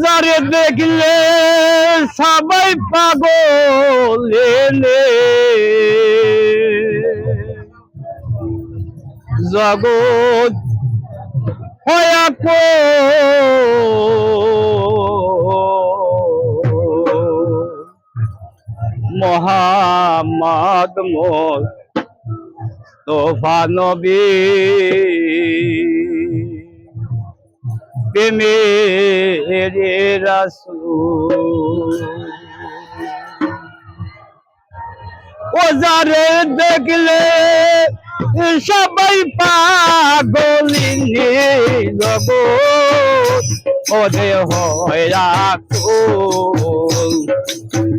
যারে দেখলে সবাই পাগল এনে জগৎ হয়া কো মোহাম্মদ মুস্তাফা নবী মেরে রাসূল ও যারে দেখলে সবাই পাগলিনী জগৎ ওরে হয়া কুল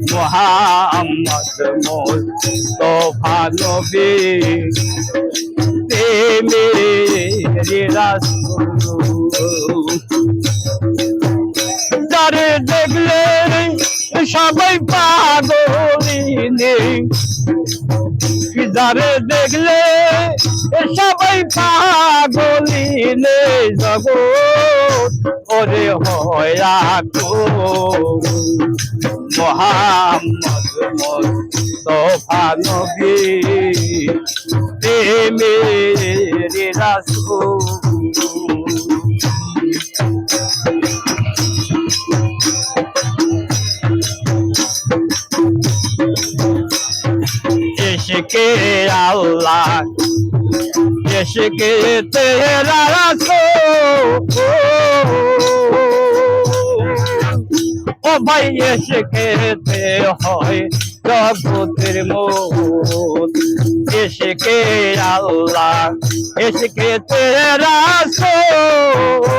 মুহাম্মদ মুস্তাফা নবী মেরে রাসূল যারে দেখলে সবাই পাগলিনী যারে দেখলে সবাই পাগলিনী জগৎ ওরে হয়া কুল মুহাম্মদ মুস্তাফা নবী মেরে রাসূল इश्क़े अल्लाह इश्क़े तेरा रसूल ओ भाई इश्क़े ते होए जगतेर मौत इश्क़े अल्लाह इश्क़े तेरा रसूल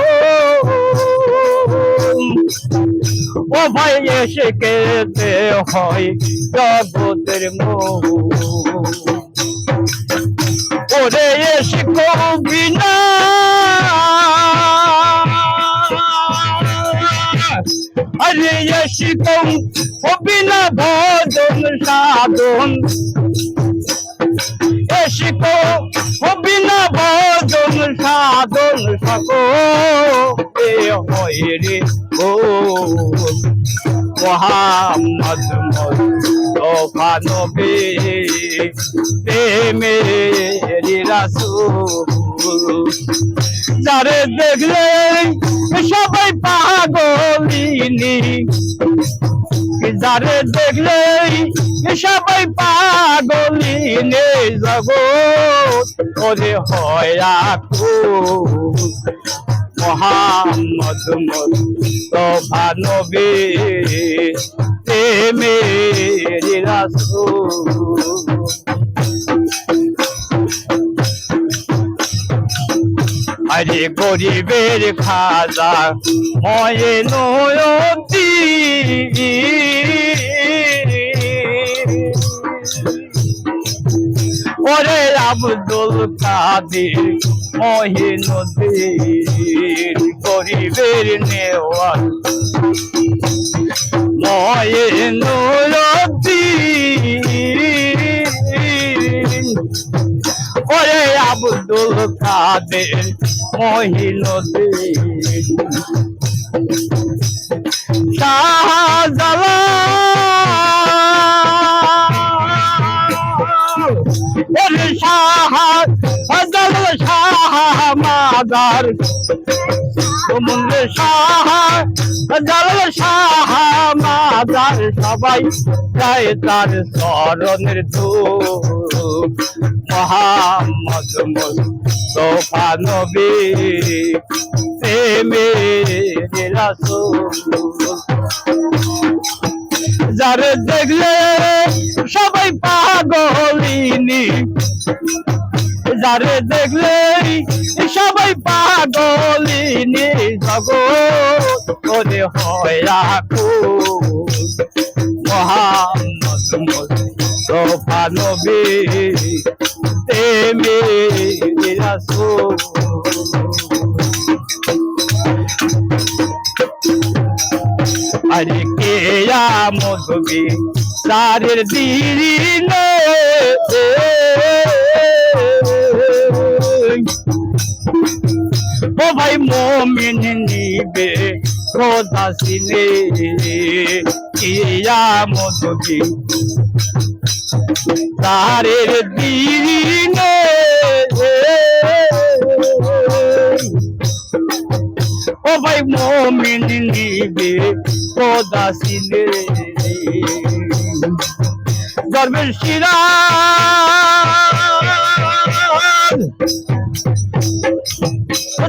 ও ভাই ইশকে তে হয় জগতের মোহ ওরে ইশক বিনা আরে ইশক বিনা ভজন সাধন ইশক বিনা ভজন সাধন সকলে হয় রে ও মুহাম্মদ মুস্তাফা নবী মেরে রাসূল যারে দেখলে সবাই পাগলিনী যারে দেখলে সবাই পাগলিনী জগৎ ওরে হয়া কুল মুহাম্মদ মুস্তাফা নবী মেরে রাসূল আরে গরিবের খাজা মঈনুদ্দিন ওরে আব্দুল কাদের মঈনুদ্দিন গরিবের নেওয়াল মঈনুদ্দিন ওরে আব্দুল কাদের মঈনুদ্দিন শাহজালাল ওরে শাহজালাল শাহমাদার শাহজালাল শাহমাদার সবাই যায় তার চরণের ধূপ মুহাম্মদ মুস্তাফা নবী মেরে রাসূল যারে দেখলে সবাই পাগলিনী যারে দেখলে সবাই পাগলিনী জগৎ ওরে হয়া কুল মুহাম্মদ মুস্তাফা নবী মেরে রাসূল আরে কিয়ামত হবে তারের দিনে ও ভাই মোমিন নিবে খোদা সিনে কিয়ামত দিন তারের দিনে ও ভাই মোমিন নিবে খোদা সিনে দরবেশ সিরাজ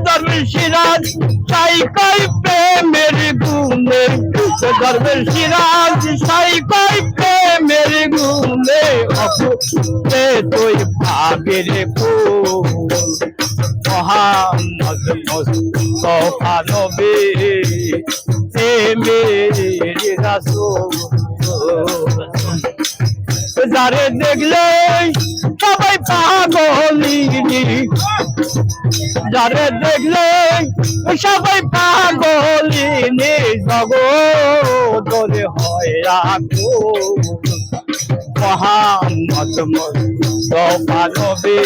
দরবেশ সিরাজ চাই কই প্রেমের গুণে দরবেশ সিরাজ চাই কই প্রেমের গুণে অপুতে তুই ভাবের ফুল মোহাম্মদ মুস্তাফা নবী মেরে রাসূল যারে দেখলে সবাই পাগলিনি যারে দেখলে সবাই পাগলিনি জগদরে হয় আকুল মোহাম্মদ মুস্তাফা নবী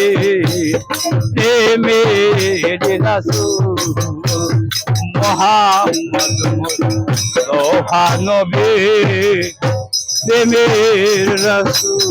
মেরে রাসূল মোহাম্মদ মুস্তাফা নবী প্রেমের রাসূল